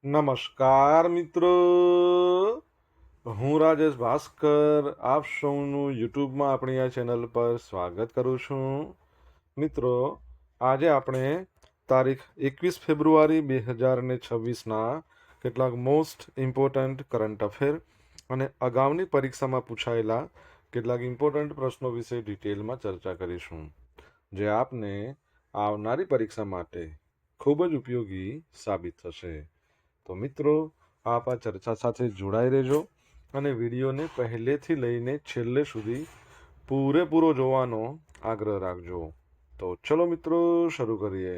નમસ્કાર મિત્રો, હું રાજેશ ભાસ્કર આપ સૌનું યુટ્યુબમાં આપણી આ ચેનલ પર સ્વાગત કરું છું. મિત્રો, આજે આપણે તારીખ 21 ફેબ્રુઆરી 2026ના કેટલાક મોસ્ટ ઇમ્પોર્ટન્ટ કરંટ અફેર અને અગાઉની પરીક્ષામાં પૂછાયેલા કેટલાક ઇમ્પોર્ટન્ટ પ્રશ્નો વિશે ડિટેલમાં ચર્ચા કરીશું, જે આપને આવનારી પરીક્ષા માટે ખૂબ જ ઉપયોગી સાબિત થશે. તો મિત્રો, આપ આ ચર્ચા સાથે જોડાઈ રહેજો અને વિડીયોને પહેલેથી લઈને છેલ્લે સુધી પૂરેપૂરો જોવાનો આગ્રહ રાખજો. તો ચલો મિત્રો, શરૂ કરીએ.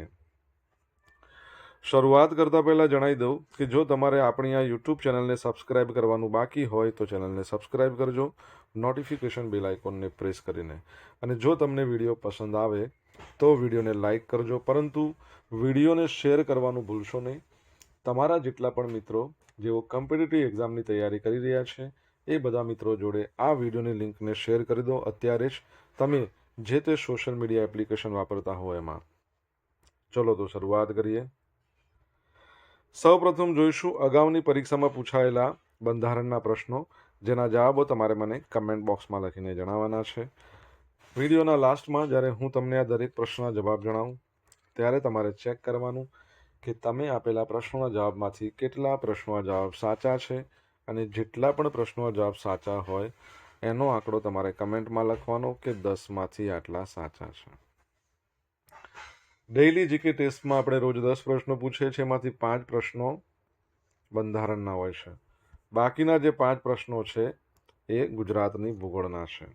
શરૂઆત કરતાં પહેલાં જણાવી દઉં કે જો તમારે આપણી આ યુટ્યુબ ચેનલને સબસ્ક્રાઇબ કરવાનું બાકી હોય તો ચેનલને સબસ્ક્રાઇબ કરજો, નોટિફિકેશન બેલ આઇકોનને પ્રેસ કરીને. અને જો તમને વિડીયો પસંદ આવે તો વિડીયોને લાઇક કરજો, પરંતુ વિડીયોને શેર કરવાનું ભૂલશો નહીં. તમારા જેટલા પણ મિત્રો જેઓ કોમ્પિટિટિવ એક્ઝામની તૈયારી કરી રહ્યા છે એ બધા મિત્રો જોડે આ વિડીયોની લિંકને શેર કરી દો અત્યારે જ, તમે જે તે સોશિયલ મીડિયા એપ્લિકેશન વાપરતા હો એમાં. ચલો તો શરૂઆત કરીએ. સૌપ્રથમ જોઈશું અગાઉની પરીક્ષામાં પૂછાયેલા બંધારણના પ્રશ્નો, જેના જવાબો તમારે મને કમેન્ટ બોક્સમાં લખીને જણાવવાના છે. વિડીયોના લાસ્ટમાં જ્યારે હું તમને આ દરેક પ્રશ્નના જવાબ જણાવું ત્યારે તમારે ચેક કરવાનું કે તમે આપેલા પ્રશ્નોના જવાબમાંથી કેટલા પ્રશ્નોના જવાબ સાચા છે, અને જેટલા પણ પ્રશ્નોના જવાબ સાચા હોય એનો આંકડો તમારે કમેન્ટમાં લખવાનો કે 10માંથી આટલા સાચા છે. ડેઇલી જીકે ટેસ્ટમાં આપણે રોજ 10 પ્રશ્નો પૂછીએ છીએ, એમાંથી 5 પ્રશ્નો બંધારણના હોય છે. બાકીના જે 5 પ્રશ્નો છે એ ગુજરાતની ભૂગોળના છે.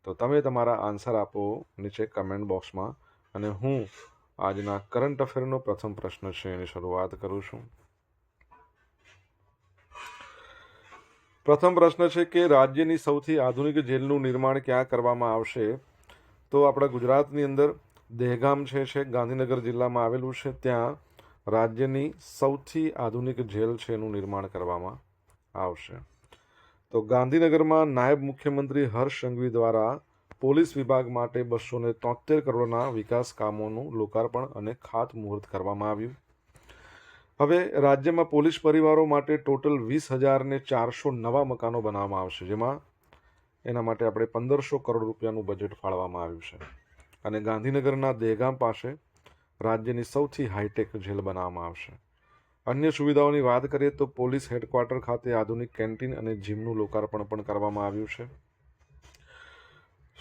તો તમે તમારા આન્સર આપો નીચે કમેન્ટ બોક્સમાં, અને હું આજના કરંટ અફેરનો પ્રથમ પ્રશ્ન છે એની શરૂઆત કરું છું. પ્રથમ પ્રશ્ન છે કે રાજ્યની સૌથી આધુનિક જેલનું નિર્માણ ક્યાં કરવામાં આવશે? તો આપણા ગુજરાતની અંદર દહેગામ છે ગાંધીનગર જિલ્લામાં આવેલું છે. ત્યાં રાજ્યની સૌથી આધુનિક જેલ છે એનું નિર્માણ કરવામાં આવશે. તો ગાંધીનગરમાં નાયબ મુખ્યમંત્રી હર્ષ સંઘવી દ્વારા પોલીસ વિભાગ માટે 273 કરોડના વિકાસ કામોનું લોકાર્પણ અને ખાતમુહૂર્ત કરવામાં આવ્યું. હવે રાજ્યમાં પોલીસ પરિવારો માટે ટોટલ 20,400 નવા મકાનો બનાવવામાં આવશે, જેમાં એના માટે આપણે 1,500 કરોડ રૂપિયાનું બજેટ ફાળવવામાં આવ્યું છે. અને ગાંધીનગરના દહેગામ પાસે રાજ્યની સૌથી હાઈટેક જેલ બનાવવામાં આવશે. અન્ય સુવિધાઓની વાત કરીએ તો પોલીસ હેડક્વાર્ટર ખાતે આધુનિક કેન્ટીન અને જીમનું લોકાર્પણ પણ કરવામાં આવ્યું છે.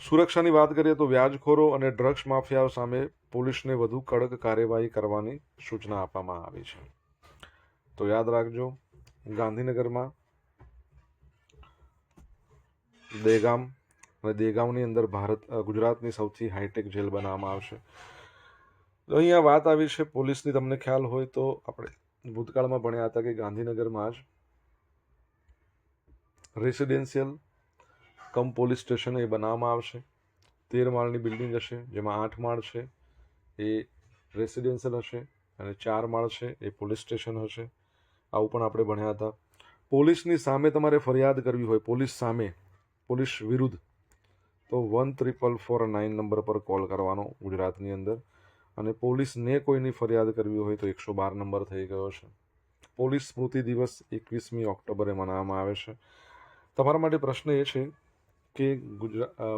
સુરક્ષાની વાત કરીએ તો વ્યાજખોરો અને ડ્રગ્સ માફિયાઓ સામે પોલીસને વધુ કડક કાર્યવાહી કરવાની સૂચના આપવામાં આવી છે. તો યાદ રાખજો, ગાંધીનગરમાં દહેગામ અને દહેગામની અંદર ગુજરાતની સૌથી હાઈટેક જેલ બનાવવામાં આવશે. અહીંયા વાત આવી છે પોલીસની, તમને ખ્યાલ હોય તો આપણે ભૂતકાળમાં ભણ્યા હતા કે ગાંધીનગરમાં જ રેસિડેન્શિયલ કમ પોલીસ સ્ટેશન એ બનાવવામાં આવશે. 13 માળની બિલ્ડિંગ હશે, જેમાં 8 માળ છે એ રેસિડેન્શિયલ હશે અને 4 માળ છે એ પોલીસ સ્ટેશન હશે. આવું પણ આપણે ભણ્યા હતા. પોલીસની સામે તમારે ફરિયાદ કરવી હોય, પોલીસ સામે, પોલીસ વિરુદ્ધ, તો 14449 નંબર પર કોલ કરવાનો ગુજરાતની અંદર. અને પોલીસને કોઈની ફરિયાદ કરવી હોય તો 112 નંબર થઈ ગયો છે. પોલીસ સ્મૃતિ દિવસ 21મી ઓક્ટોબરે મનાવવામાં આવે છે. તમારા માટે પ્રશ્ન એ છે કે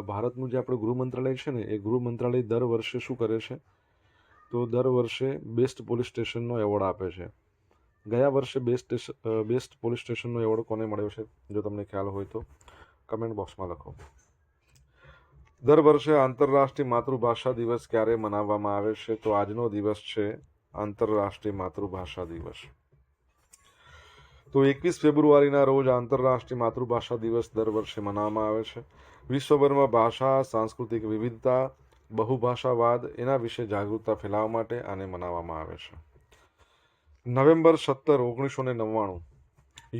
ભારતનું જે આપણું ગૃહ મંત્રાલય છે ને, એ ગૃહ મંત્રાલય દર વર્ષે શું કરે છે? તો દર વર્ષે બેસ્ટ પોલીસ સ્ટેશનનો એવોર્ડ આપે છે. ગયા વર્ષે બેસ્ટ પોલીસ સ્ટેશનનો એવોર્ડ કોને મળ્યો છે? જો તમને ખ્યાલ હોય તો કમેન્ટ બોક્સમાં લખો. દર વર્ષે આંતરરાષ્ટ્રીય માતૃભાષા દિવસ ક્યારે મનાવવામાં આવે છે? તો આજનો દિવસ છે આંતરરાષ્ટ્રીય માતૃભાષા દિવસ. તો 21 ફેબ્રુઆરીના રોજ આંતરરાષ્ટ્રીય માતૃભાષા દિવસ દર વર્ષે મનાવવામાં આવે છે. વિશ્વભરમાં ભાષા, સાંસ્કૃતિક વિવિધતા, બહુભાષાવાદ એના વિશે જાગૃતતા ફેલાવવા માટે આને મનાવવામાં આવે છે. નવેમ્બર 17, 1999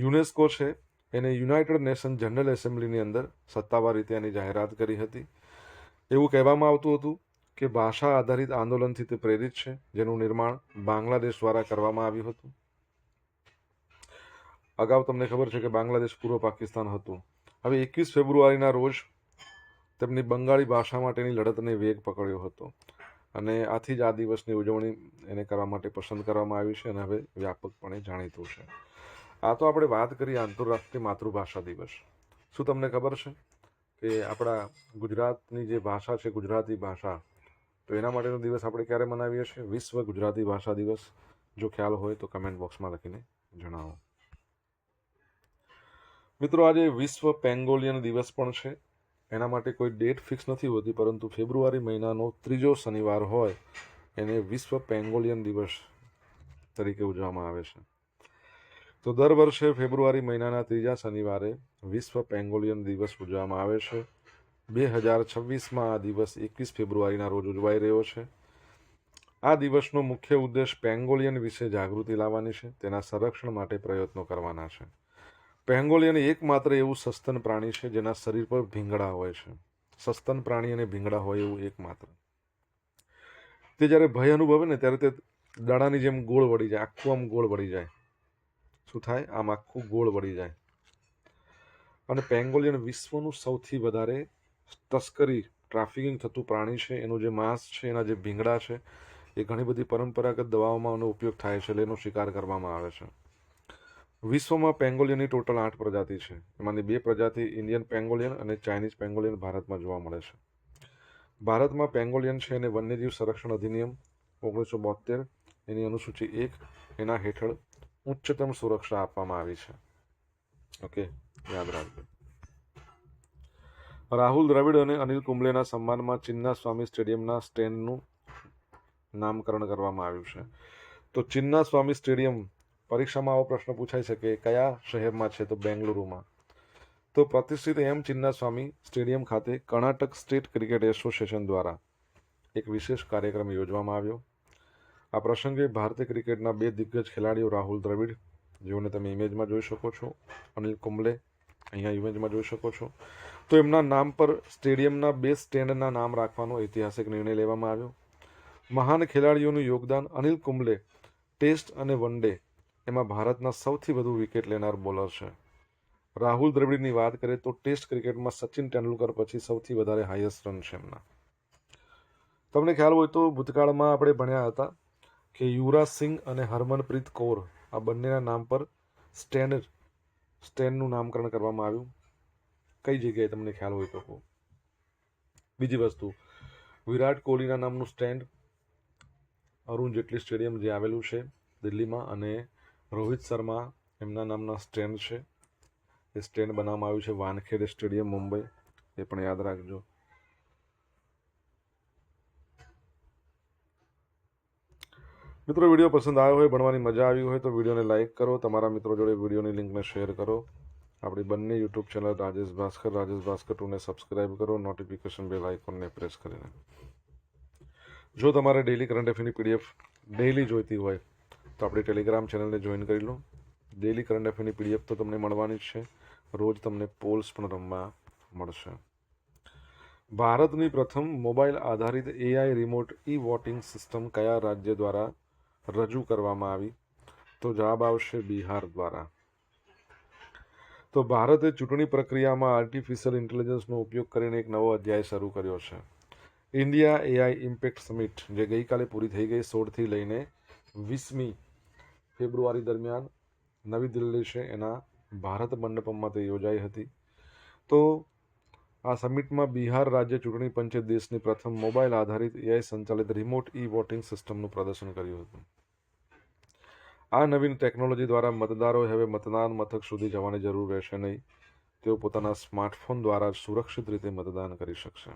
યુનેસ્કો છે એને યુનાઇટેડ નેશન જનરલ એસેમ્બલીની અંદર સત્તાવાર રીતે એની જાહેરાત કરી હતી. એવું કહેવામાં આવતું હતું કે ભાષા આધારિત આંદોલનથી તે પ્રેરિત છે, જેનું નિર્માણ બાંગ્લાદેશ દ્વારા કરવામાં આવ્યું હતું. અગાઉ તમને ખબર છે કે બાંગ્લાદેશ પૂર્વ પાકિસ્તાન હતું. હવે 21 ફેબ્રુઆરીના રોજ તેમની બંગાળી ભાષા માટેની લડતને વેગ પકડ્યો હતો. અને આથી જ આ દિવસની ઉજવણી એને કરવા માટે પસંદ કરવામાં આવી છે અને હવે વ્યાપકપણે જાણીતું છે. આ તો આપણે વાત કરી આંતરરાષ્ટ્રીય માતૃભાષા દિવસ. શું તમને ખબર છે કે આપણા ગુજરાતની જે ભાષા છે, ગુજરાતી ભાષા, તો એના માટેનો દિવસ આપણે ક્યારે મનાવીએ છીએ? વિશ્વ ગુજરાતી ભાષા દિવસ. જો ખ્યાલ હોય તો કમેન્ટ બોક્સમાં લખીને જણાવો. મિત્રો, આજે વિશ્વ પેંગોલિયન દિવસ પણ છે. એના માટે કોઈ ડેટ ફિક્સ નથી હોતી, પરંતુ ફેબ્રુઆરી મહિનાનો ત્રીજો શનિવાર હોય એને વિશ્વ પેંગોલિયન દિવસ તરીકે ઉજવવામાં આવે છે. તો દર વર્ષે ફેબ્રુઆરી મહિનાના ત્રીજા શનિવારે વિશ્વ પેંગોલિયન દિવસ ઉજવવામાં આવે છે. 2026માં આ દિવસ 21 ફેબ્રુઆરીના રોજ ઉજવાઈ રહ્યો છે. આ દિવસનો મુખ્ય ઉદ્દેશ પેંગોલિયન વિશે જાગૃતિ લાવવાની છે, તેના સંરક્ષણ માટે પ્રયત્નો કરવાના છે. પેંગોલિયન એકમાત્ર એવું સસ્તન પ્રાણી છે જેના શરીર પર ભીંગડા હોય છે. સસ્તન પ્રાણી અને ભીંગડા હોય એવું એકમાત્ર. તે જ્યારે ભય અનુભવે ને ત્યારે તે દડાની જેમ ગોળ વળી જાય, આખું આમ ગોળ વળી જાય. શું થાય? આમ આખું ગોળ વળી જાય. અને પેંગોલિયન વિશ્વનું સૌથી વધારે તસ્કરી, ટ્રાફિકિંગ થતું પ્રાણી છે. એનું જે માંસ છે, એના જે ભીંગડા છે, એ ઘણી બધી પરંપરાગત દવાઓમાં એનો ઉપયોગ થાય છે, એટલે એનો શિકાર કરવામાં આવે છે. વિશ્વમાં પેંગોલિયનની ટોટલ 8 પ્રજાતિ છે. એમાંની 2 પ્રજાતિ ઇન્ડિયન પેંગોલિયન અને ચાઇનીઝ પેંગોલિયન ભારતમાં જોવા મળે છે. ભારતમાં પેંગોલિયન છે એને વન્યજીવ સંરક્ષણ અધિનિયમ 1972 એની અનુસૂચિ 1 એના હેઠળ ઉચ્ચતમ સુરક્ષા આપવામાં આવી છે. ઓકે, યાદ રાખજો. રાહુલ દ્રવિડ અને અનિલ કુંબલેના સન્માનમાં ચિન્નાસ્વામી સ્ટેડિયમના સ્ટેન્ડનું નામકરણ કરવામાં આવ્યું છે. તો ચિન્નાસ્વામી સ્ટેડિયમ, પરીક્ષામાં આવો પ્રશ્ન પૂછાઈ શકે કયા શહેરમાં છે? તો બેંગલુરુમાં. તો પ્રતિષ્ઠિત ચિન્નાસ્વામી સ્ટેડિયમ ખાતે કર્ણાટક સ્ટેટ ક્રિકેટ એસોસિએશન દ્વારા એક વિશેષ કાર્યક્રમ યોજવામાં આવ્યો. આ પ્રસંગે ભારતીય ક્રિકેટના 2 દિગ્ગજ ખેલાડીઓ રાહુલ દ્રવિડ, જેઓને તમે ઇમેજમાં જોઈ શકો છો, અનિલ કુંબલે અહીંયા ઇમેજમાં જોઈ શકો છો, તો એમના નામ પર સ્ટેડિયમના 2 સ્ટેન્ડના નામ રાખવાનો ઐતિહાસિક નિર્ણય લેવામાં આવ્યો. મહાન ખેલાડીઓનું યોગદાન. અનિલ કુંબલે ટેસ્ટ અને વન ડે એમાં ભારતના સૌથી વધુ વિકેટ લેનાર બોલર છે. રાહુલ દ્રવિડની વાત કરીએ તો ટેસ્ટ ક્રિકેટમાં સચિન તેંડુલકર પછી સૌથી વધારે હાઈએસ્ટ રન છે એમના. તમને ખ્યાલ હોય તો ભૂતકાળમાં આપણે ભણ્યા હતા કે યુવરાજ સિંહ અને હરમનપ્રીત કૌર, આ બંનેના નામ પર સ્ટેન્ડનું નામકરણ કરવામાં આવ્યું. કઈ જગ્યાએ તમને ખ્યાલ હોય તો કહો. બીજી વસ્તુ, વિરાટ કોહલીના નામનું સ્ટેન્ડ અરુણ જેટલી સ્ટેડિયમ જે આવેલું છે દિલ્હીમાં, અને રોહિત શર્મા એમના નામના સ્ટેન્ડ છે. એ સ્ટેન્ડ બનાવવામાં આવ્યું છે વાનખેડે સ્ટેડિયમ, મુંબઈ. એ પણ યાદ રાખજો. મિત્રો, વિડીયો પસંદ આવ્યો હોય, ભણવાની મજા આવી હોય તો વિડીયોને લાઇક કરો, તમારા મિત્રો જોડે વિડીયોની લિંકને શેર કરો. આપણી બંને યુટ્યુબ ચેનલ રાજેશ ભાસ્કર 2ને સબસ્ક્રાઇબ કરો, નોટિફિકેશન બેલ આઇકોનને પ્રેસ કરીને. જો તમારે ડેઇલી કરંટ અફેરની પીડીએફ ડેઇલી જોઈતી હોય તો આપણી ટેલિગ્રામ ચેનલને જોઈન કરી લો. ડેઇલી કરંટ અફેરની પીડીએફ તો તમને મળવાની જ છે. રોજ તમને પોલ્સ પણ રમવા મળશે. ભારતની પ્રથમ મોબાઈલ આધારિત એઆઈ રિમોટ ઈ વોટિંગ સિસ્ટમ કયા રાજ્ય દ્વારા રજૂ કરવામાં આવી? તો જવાબ આવશે બિહાર દ્વારા. તો ભારતે ચૂંટણી પ્રક્રિયામાં આર્ટિફિશિયલ ઇન્ટેલિજન્સનો ઉપયોગ કરીને એક નવો અધ્યાય શરૂ કર્યો છે. ઇન્ડિયા એઆઈ ઇમ્પેક્ટ સમિટ, જે ગઈકાલે પૂરી થઈ ગઈ, 16થી લઈને 20મી ફેબ્રુઆરી દરમિયાન નવી દિલ્હી છે એના ભારત મંડપમમાં તે યોજાઈ હતી. તો આ સમિટમાં બિહાર રાજ્ય ચૂંટણી પંચે દેશની પ્રથમ મોબાઈલ આધારિત એઆઈ સંચાલિત રિમોટ ઈ વોટિંગ સિસ્ટમનું પ્રદર્શન કર્યું હતું. આ નવીન ટેકનોલોજી દ્વારા મતદારોએ હવે મતદાન મથક સુધી જવાની જરૂર રહેશે નહીં. તેઓ પોતાના સ્માર્ટફોન દ્વારા સુરક્ષિત રીતે મતદાન કરી શકશે.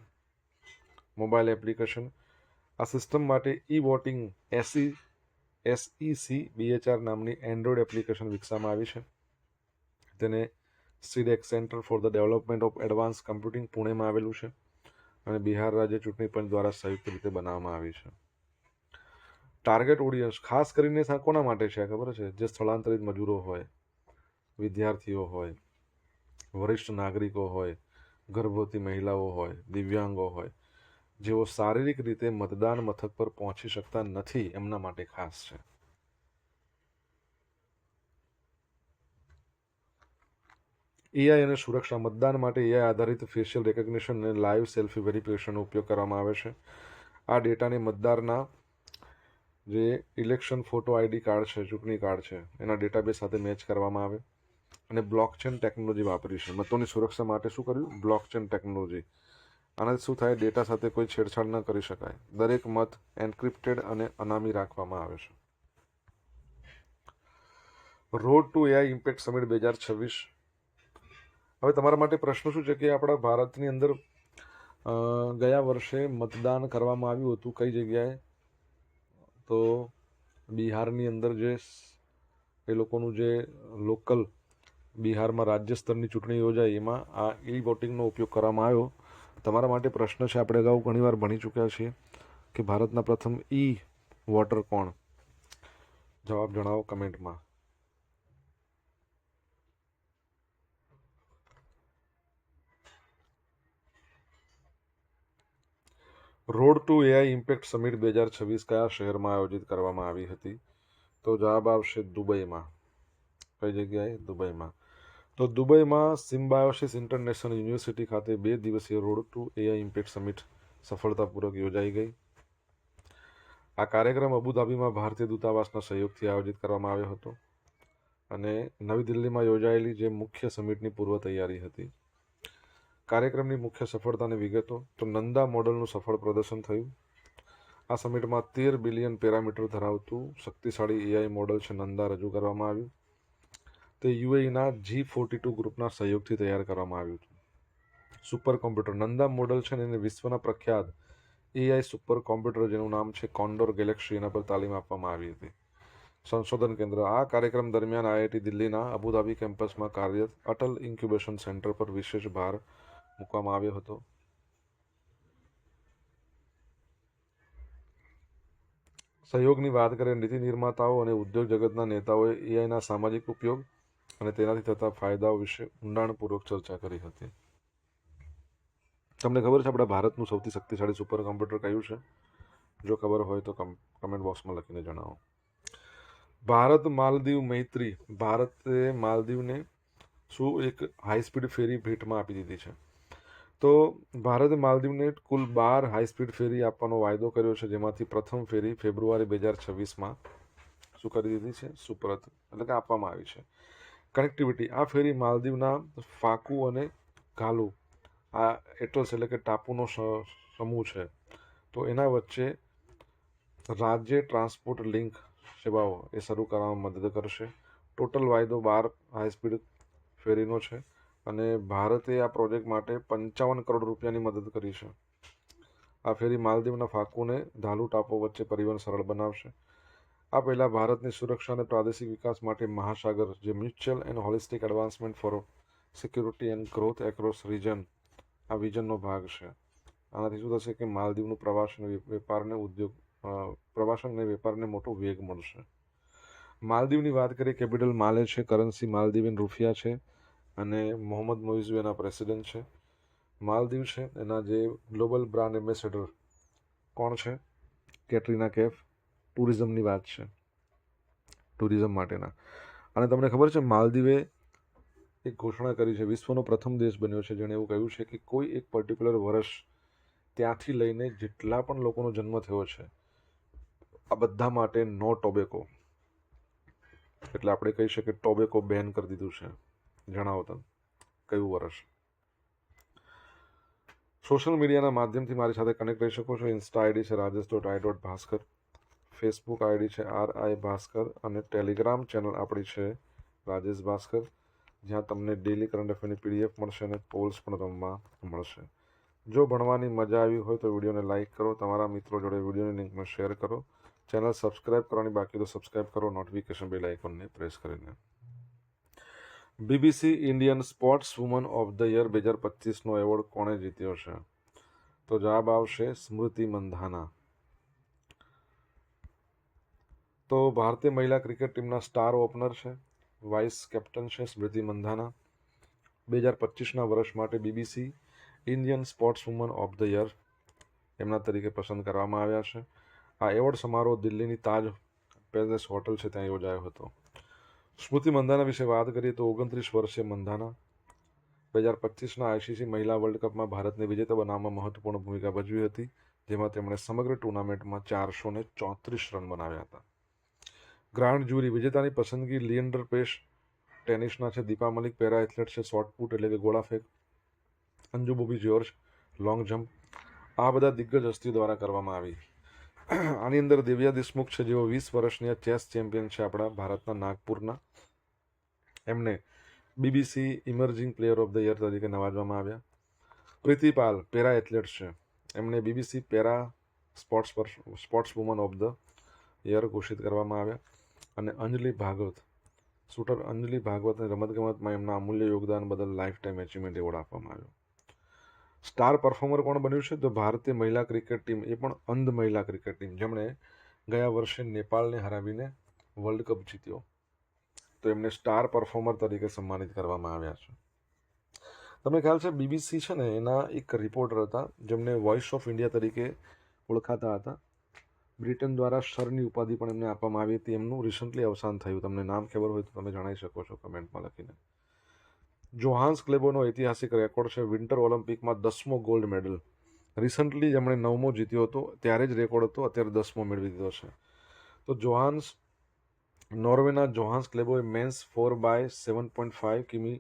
Mobile application. આ સિસ્ટમ માટે ઈ વોટિંગ SEC BHR નામની એન્ડ્રોઈડ એપ્લિકેશન વિકસાવવામાં આવી છે. તેને CDAC centre for the development of advance computing પુણેમાં આવેલું છે અને બિહાર રાજ્ય ચૂંટણી પંચ દ્વારા સંયુક્ત રીતે બનાવવામાં આવી છે. ટાર્ગેટ ઓડિયન્સ ખાસ કરીને કોના માટે છે ખબર છે? જે સ્થળાંતરિત મજૂરો હોય, વિદ્યાર્થીઓ હોય, વરિષ્ઠ નાગરિકો હોય, ગર્ભવતી મહિલાઓ હોય, દિવ્યાંગો હોય, જેઓ શારીરિક રીતે મતદાન મથક પર પહોંચી શકતા નથી, એમના માટે ખાસ છે. એઆઈ અને સુરક્ષા. મતદાન માટે એઆઈ આધારિત ફેશિયલ રેકગ્નિશન અને લાઈવ સેલ્ફી વેરિફિકેશનનો ઉપયોગ કરવામાં આવે છે. આ ડેટાને મતદારના જે ઇલેક્શન ફોટો આઈડી કાર્ડ છે, ચૂંટણી કાર્ડ છે, એના ડેટાબેઝ સાથે મેચ કરવામાં આવે. અને બ્લોકચેન ટેકનોલોજી વાપરી છે. મતોની સુરક્ષા માટે શું કર્યું? Blockchain technology. આનાથી શું થાય? ડેટા સાથે કોઈ છેડછાડ ન કરી શકાય. દરેક મત એન્ક્રિપ્ટેડ અને અનામી રાખવામાં આવે છે. Road to AI impact summit 2026. હવે તમારા માટે પ્રશ્ન શું છે કે આપણા ભારતની અંદર ગયા વર્ષે મતદાન કરવામાં આવ્યું હતું કઈ જગ્યાએ? તો બિહારની અંદર જે એ લોકોનું જે લોકલ બિહારમાં રાજ્ય સ્તરની ચૂંટણી યોજાઈ એમાં આ ઈ વોટિંગનો ઉપયોગ કરવામાં આવ્યો. તમારા માટે પ્રશ્ન છે, આપણે અગાઉ ઘણીવાર ભણી ચૂક્યા છીએ કે ભારતના પ્રથમ ઈ વોટર કોણ? જવાબ જણાવો કમેન્ટમાં. Road to AI impact summit 2026 કયા શહેરમાં આયોજિત કરવામાં આવી હતી? તો જવાબ આવશે દુબઈમાં. કઈ જગ્યાએ? દુબઈમાં. તો દુબઈમાં સિમ્બાયોસિસ ઇન્ટરનેશનલ યુનિવર્સિટી ખાતે 2 દિવસીય road to AI impact summit સફળતાપૂર્વક યોજાઈ ગઈ. આ કાર્યક્રમ અબુધાબીમાં ભારતીય દૂતાવાસના સહયોગથી આયોજિત કરવામાં આવ્યો હતો અને નવી દિલ્હીમાં યોજાયેલી જે મુખ્ય સમિટની પૂર્વ તૈયારી હતી. કાર્યક્રમની મુખ્ય સફળતાની વિગતો. તો નંદા મોડલનું સફળ પ્રદર્શન થયું. આ સમિટમાં 13 બિલિયન પેરામીટર ધરાવતું શક્તિશાળી એઆઈ મોડલ છે નંદા રજૂ કરવામાં આવ્યું. તે યુએઈના G42 ગ્રુપના સહયોગથી તૈયાર કરવામાં આવ્યું હતું. સુપર કોમ્પ્યુટર નંદા મોડલ છે ને એને વિશ્વના પ્રખ્યાત એઆઈ સુપર કોમ્પ્યુટર જેનું નામ છે કોન્ડોર ગેલેક્સી, એના પર તાલીમ આપવામાં આવી હતી. સંશોધન કેન્દ્ર. આ કાર્યક્રમ દરમિયાન આઈઆઈટી દિલ્હીના અબુધાબી કેમ્પસમાં કાર્યરત અટલ ઇન્ક્યુબેશન સેન્ટર પર વિશેષ ભાર મૂકવામાં આવ્યો હતો. સહયોગની વાત કરીએ, નીતિ નિર્માતાઓ અને ઉદ્યોગ જગતના નેતાઓએ એઆઈના સામાજિક ઉપયોગ અને તેનાથી થતા ફાયદાઓ વિશે ઊંડાણપૂર્વક ચર્ચા કરી હતી. તમને ખબર છે આપણા ભારતનું સૌથી શક્તિશાળી સુપર કોમ્પ્યુટર કયું છે? જો ખબર હોય તો કમેન્ટ બોક્સમાં લખીને જણાવો. ભારત માલદીવ મૈત્રી. ભારતે માલદીવને શું એક હાઈ સ્પીડ ફેરી ભેટમાં આપી દીધી છે? તો ભારતે માલદીવને કુલ 12 હાઈ સ્પીડ ફેરી આપવાનો વાયદો કર્યો છે, જેમાંથી પ્રથમ ફેરી ફેબ્રુઆરી 2026માં શું કરી દીધી છે? સુપરત એટલે કે આપવામાં આવી છે. કનેક્ટિવિટી. આ ફેરી માલદીવના ફાકુ અને ગાલુ આ એટલ્સ એટલે કે ટાપુનો સમૂહ છે, તો એના વચ્ચે રાજ્ય ટ્રાન્સપોર્ટ લિંક સેવાઓ એ શરૂ કરવામાં મદદ કરશે. ટોટલ વાયદો 12 હાઈ સ્પીડ ફેરીનો છે અને ભારતે આ પ્રોજેક્ટ માટે 55 કરોડ રૂપિયાની મદદ કરી છે. આ ફેરી માલદીવના ફાકુને ધાલુ ટાપુ વચ્ચે પરિવહન સરળ બનાવશે. આ પહેલાં ભારતની સુરક્ષા અને પ્રાદેશિક વિકાસ માટે મહાસાગર જે mutual and holistic advancement for security and growth across region આ વિઝનનો ભાગ છે. આનાથી શું થશે કે માલદીવનું પ્રવાસન અને વેપારને મોટો વેગ મળશે. માલદીવની વાત કરીએ, કેપિટલ માલે છે, કરન્સી માલદીવિયન રૂપિયા છે અને મોહમ્મદ મોઇઝુ એના પ્રેસિડેન્ટ છે. માલદીવ છે એના જે ગ્લોબલ બ્રાન્ડ એમ્બેસેડર કોણ છે? કેટરીના કૈફ. ટુરિઝમની વાત છે, ટુરિઝમ માટેના. અને તમને ખબર છે માલદીવે એક ઘોષણા કરી છે, વિશ્વનો પ્રથમ દેશ બન્યો છે જેણે એવું કહ્યું છે કે કોઈ એક પર્ટિક્યુલર વર્ષ ત્યાંથી લઈને જેટલા પણ લોકોનો જન્મ થયો છે આ બધા માટે નો ટોબેકો, એટલે આપણે કહી શકીએ ટોબેકો બેન કરી દીધું છે. જણાવો તમે કયું વર્ષ? સોશિયલ મીડિયાના માધ્યમથી મારી સાથે કનેક્ટ રહી શકો છો. ઇન્સ્ટા આઈડી છે rajesh.i.bhaskar, ફેસબુક આઈડી છે RI ભાસ્કર અને ટેલિગ્રામ ચેનલ આપણી છે રાજેશ ભાસ્કર, જ્યાં તમને ડેલી કરંટ અફેરની PDF મળશે અને પોલ્સ પણ રમવા મળશે. જો ભણવાની મજા આવી હોય તો વિડીયોને લાઇક કરો, તમારા મિત્રો જોડે વિડીયોની લિંકને શેર કરો, ચેનલ સબસ્ક્રાઇબ કરવાની બાકી તો સબસ્ક્રાઇબ કરો, નોટિફિકેશન બેલ આઇકોનને પ્રેસ કરીને. BBC Indian sports woman of the year 2025નો એવોર્ડ કોણે જીત્યો છે? તો જવાબ આવશે સ્મૃતિ મંધાના. તો ભારતીય મહિલા ક્રિકેટ ટીમના સ્ટાર ઓપનર છે, વાઇસ કેપ્ટન છે સ્મૃતિ મંધાના. 2025ના વર્ષ માટે BBC Indian sports woman of the year એમના તરીકે પસંદ કરવામાં આવ્યા છે. આ એવોર્ડ સમારોહ દિલ્હીની તાજ પેલેસ હોટલ છે ત્યાં યોજાયો હતો. સ્મૃતિ મંધાના વિશે વાત કરીએ તો 29 વર્ષીય મંધાના 2025ના ICC મહિલા વર્લ્ડ કપમાં ભારતને વિજેતા બનાવવામાં મહત્વપૂર્ણ ભૂમિકા ભજવી હતી. જેમાં તેમણે સમગ્ર ટુર્નામેન્ટમાં 434 રન બનાવ્યા હતા. ગ્રાન્ડ જ્યુરી વિજેતાની પસંદગી લિએન્ડર પેસ ટેનિસના છે, દીપા મલિક પેરા એથ્લેટ છે, શોર્ટપુટ એટલે કે ગોળા ફેંક, Anju Bobby George long jump, આ બધા દિગ્ગજ હસ્તીઓ દ્વારા કરવામાં આવી. આની અંદર દિવ્યા દેશમુખ છે, જેઓ 20 વર્ષની ચેસ ચેમ્પિયન છે આપણા ભારતના નાગપુરના. એમને BBC emerging player of the year તરીકે નવાજવામાં આવ્યા. પ્રીતિપાલ પેરા એથ્લેટ છે, એમને BBC para sports woman of the year ઘોષિત કરવામાં આવ્યા. અને અંજલિ ભાગવત શૂટર અંજલિ ભાગવતને રમતગમતમાં એમના અમૂલ્ય યોગદાન બદલ લાઈફ ટાઈમ એચિવમેન્ટ એવોર્ડ આપવામાં આવ્યો. સ્ટાર પરફોર્મર કોણ બન્યું છે? તો ભારતીય મહિલા ક્રિકેટ ટીમ, એ પણ અંધ મહિલા ક્રિકેટ ટીમ, જેમણે ગયા વર્ષે નેપાળને હરાવીને વર્લ્ડ કપ જીત્યો, તો એમને સ્ટાર પરફોર્મર તરીકે સન્માનિત કરવામાં આવ્યા છે. તમને ખ્યાલ છે BBC છે ને, એના એક રિપોર્ટર હતા જેમને વોઇસ ઓફ ઇન્ડિયા તરીકે ઓળખાતા હતા. બ્રિટન દ્વારા સરની ઉપાધિ પણ એમને આપવામાં આવી હતી. એમનું રિસન્ટલી અવસાન થયું. તમને નામ ખબર હોય તો તમે જણાવી શકો છો કમેન્ટમાં લખીને. જોહાન્સ ક્લેબોનો ઐતિહાસિક રેકોર્ડ છે, વિન્ટર ઓલિમ્પિકમાં 10મો ગોલ્ડ મેડલ. રિસન્ટલી જેમણે 9મો જીત્યો હતો, ત્યારે જ રેકોર્ડ હતો, અત્યારે 10મો મેળવી દીધો છે. તો નોર્વેના જોહાન્સ ક્લેબોએ મેન્સ 4x7.5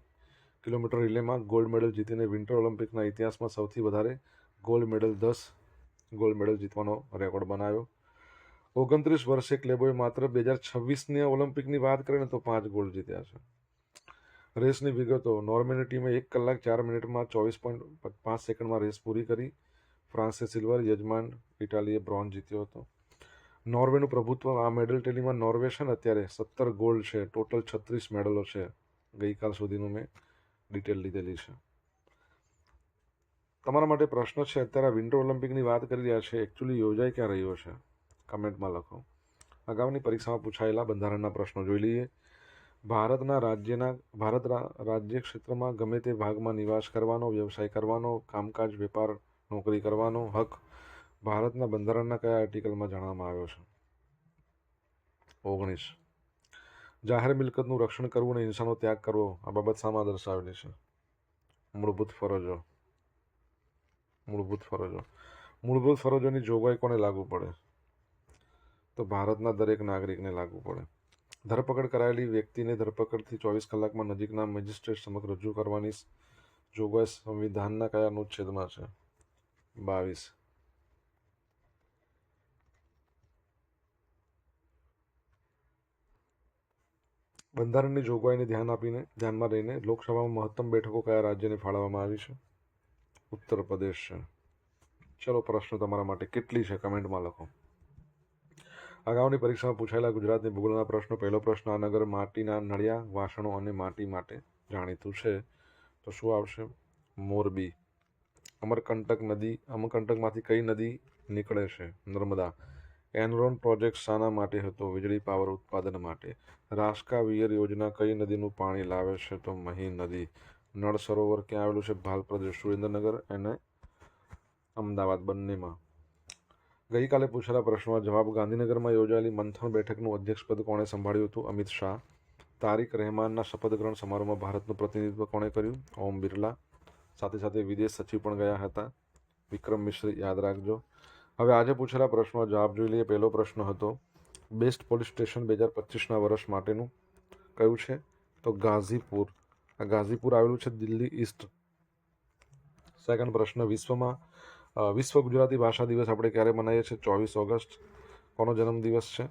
કિલોમીટર રિલેમાં ગોલ્ડ મેડલ જીતીને વિન્ટર ઓલિમ્પિકના ઇતિહાસમાં સૌથી વધારે ગોલ્ડ મેડલ 10 ગોલ્ડ મેડલ જીતવાનો રેકોર્ડ બનાવ્યો. 29 વર્ષે ક્લેબોએ માત્ર 2026ની ઓલિમ્પિકની વાત કરીએ ને તો 5 ગોલ્ડ જીત્યા છે. રેસની વિગતો: નોર્વેની ટીમે 1 કલાક 4 મિનિટમાં 24.5 સેકન્ડમાં રેસ પૂરી કરી. ફ્રાન્સે સિલ્વર, યજમાન ઇટાલીએ બ્રોન્ઝ જીત્યો હતો. નોર્વેનું પ્રભુત્વ આ મેડલ ટેલીમાં નોર્વે છે ને અત્યારે 17 ગોલ્ડ છે, ટોટલ 36 મેડલો છે. ગઈકાલ સુધીનું મેં ડિટેલ લીધેલી છે. તમારા માટે પ્રશ્ન છે, અત્યારે વિન્ટર ઓલિમ્પિકની વાત કરી રહ્યા છે, એકચ્યુઅલી યોજાઈ ક્યાં રહ્યો છે? કમેન્ટમાં લખો. અગાઉની પરીક્ષામાં પૂછાયેલા બંધારણના પ્રશ્નો જોઈ લઈએ. ભારત રાજ્ય ક્ષેત્રમાં ગમે તે ભાગમાં નિવાસ કરવાનો, વ્યવસાય કરવાનો, કામકાજ, વેપાર, નોકરી કરવાનો હક ભારતના બંધારણના કયા આર્ટિકલમાં જણાવવામાં આવ્યો છે? 19. જાહેર મિલકતનું રક્ષણ કરવું અને હિંસાનો ત્યાગ કરવો, આ બાબત શામાં દર્શાવેલી છે? મૂળભૂત ફરજો. મૂળભૂત ફરજોની જોગવાઈ કોને લાગુ પડે? તો ભારતના દરેક નાગરિકને લાગુ પડે. ધરપકડ કરાયેલી વ્યક્તિને ધરપકડથી 24 કલાકમાં નજીકના મેજિસ્ટ્રેટ સમક્ષ રજૂ કરવાની જોગવાઈ સંવિધાનના કયા અનુચ્છેદમાં છે? 22. બંધારણની જોગવાઈને ધ્યાનમાં રહીને લોકસભામાં મહત્તમ બેઠકો કયા રાજ્યને ફાળવવામાં આવી છે? ઉત્તર પ્રદેશ છે. ચલો, પ્રશ્ન તમારા માટે કેટલી છે કમેન્ટમાં લખો. અગાઉની પરીક્ષામાં પૂછાયેલા ગુજરાતની ભૂગોળના પ્રશ્નો. પહેલો પ્રશ્ન: આ નગર માટીના નળિયા, વાસણો અને માટી માટે જાણીતું છે, તો શું આવશે? મોરબી. અમરકંટકમાંથી કઈ નદી નીકળે છે? નર્મદા. એનરોન પ્રોજેક્ટ શાના માટે હતો? વીજળી પાવર ઉત્પાદન માટે. રાષ્કા વિયર યોજના કઈ નદીનું પાણી લાવે છે? તો મહી નદી. નળ સરોવર ક્યાં આવેલું છે? ભાલ પ્રદેશ, સુરેન્દ્રનગર અને અમદાવાદ બંનેમાં. ગઈકાલે પૂછેલા પ્રશ્નોના જવાબ: ગાંધીનગરમાં યોજાયેલી મંથન બેઠકનું અધ્યક્ષપદ કોણે સંભાળ્યું હતું? અમિત શાહ. તારિક રહેમાનના શપથ ગ્રહણ સમારોહમાં ભારતનું પ્રતિનિધિત્વ કોણે કર્યું? ઓમ બિરલા. સાથે સાથે વિદેશ સચિવ પણ ગયા હતા, વિક્રમ મિશ્રી, યાદ રાખજો. હવે આજે પૂછેલા પ્રશ્નોનો જવાબ જોઈ લઈએ. પહેલો પ્રશ્ન હતો, બેસ્ટ પોલીસ સ્ટેશન 2025ના વર્ષ માટેનું કયું છે? તો ગાઝીપુર. આ ગાઝીપુર આવેલું છે દિલ્હી ઈસ્ટ. સેકન્ડ પ્રશ્ન, વિશ્વ ગુજરાતી ભાષા દિવસ આપણે ક્યારે મનાવીએ છીએ? 24 ઓગસ્ટ. કોનો જન્મદિવસ છે?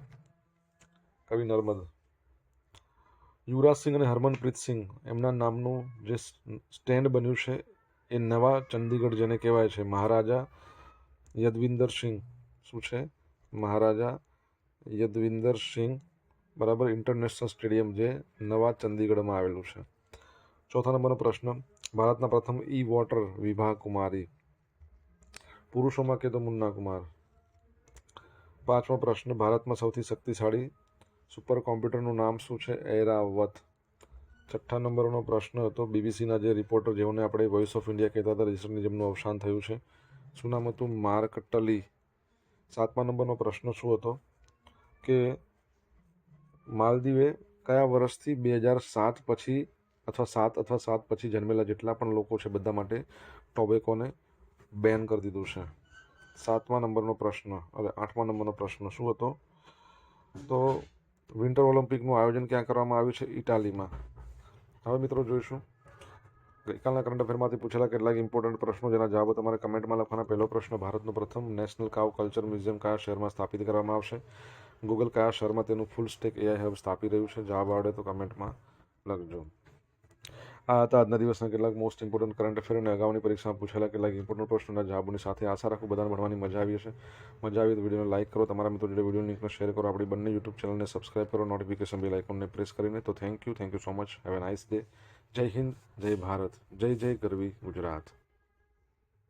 કવિ નર્મદ. યુવરાજ સિંહ અને હરમનપ્રીત સિંહ એમના નામનું જે સ્ટેન્ડ બન્યું છે એ નવા ચંદીગઢ જેને કહેવાય છે, મહારાજા યદવિંદર સિંહ. શું છે? મહારાજા યદવિંદર સિંહ બરાબર ઇન્ટરનેશનલ સ્ટેડિયમ, જે નવા ચંદીગઢમાં આવેલું છે. ચોથા નંબરનો પ્રશ્ન, ભારતના પ્રથમ ઈ વોટર વિભા કુમારી પુરુષોમાં કે તો મુન્ના કુમાર. પાંચમો પ્રશ્ન, ભારતમાં સૌથી શક્તિશાળી સુપર કોમ્પ્યુટરનું નામ શું છે? ઐરાવત. છઠ્ઠા નંબરનો પ્રશ્ન હતો, બીબીસીના જે રિપોર્ટર જેઓને આપણે વોઇસ ઓફ ઇન્ડિયા કહેતા હતા, રિસન્ટલી જેમનું અવસાન થયું છે, શું નામ હતું? માર્ક ટલી. સાતમા નંબરનો પ્રશ્ન શું હતો કે માલદીવે કયા વર્ષથી 2007 પછી અથવા 7 પછી જન્મેલા જેટલા પણ લોકો છે બધા માટે ટોબેકોને બેન કરી દીધું છે? 7મા નંબરનો પ્રશ્ન, હવે 8મા નંબરનો પ્રશ્ન શું હતો? તો વિન્ટર ઓલિમ્પિકનું આયોજન ક્યાં કરવામાં આવ્યું છે? ઇટાલીમાં. હવે મિત્રો જોઈશું ગઈકાલના કરંટ અફેરમાંથી પૂછેલા કેટલાક ઇમ્પોર્ટન્ટ પ્રશ્નો, જેના જવાબો તમારે કમેન્ટમાં લખવાના. પહેલો પ્રશ્ન, ભારતનું પ્રથમ નેશનલ કાવ કલ્ચર મ્યુઝિયમ કયા શહેરમાં સ્થાપિત કરવામાં આવશે? ગૂગલ કયા શહેરમાં તેનું ફૂલ સ્ટેક એઆઈ હબ સ્થાપી રહ્યું છે? જવાબ આવડે તો કમેન્ટમાં લખજો. આ હતા આજના દિવસના કેટલાક મોસ્ટ ઇમ્પોર્ટન્ટ કરંટ અફેર અને અગાઉની પરીક્ષામાં પૂછેલા કેટલાક ઇમ્પોર્ટન્ટ પ્રશ્નોના જવાબોની સાથે. આશા રાખું બધાને ભણવાની મજા આવી હશે. મજા આવી તો વિડીયોને લાઇક કરો, તમારા મિત્રો જોડે વિડીયો લિંકને શેર કરો, આપણી બંને યુટ્યુબ ચેનલને સબસ્ક્રાઇબ કરો, નોટિફિકેશન બેલ આઇકોનને પ્રેસ કરીને. તો thank you so much. Have a nice day. જય હિન્દ, જય ભારત, જય જય ગરવી ગુજરાત.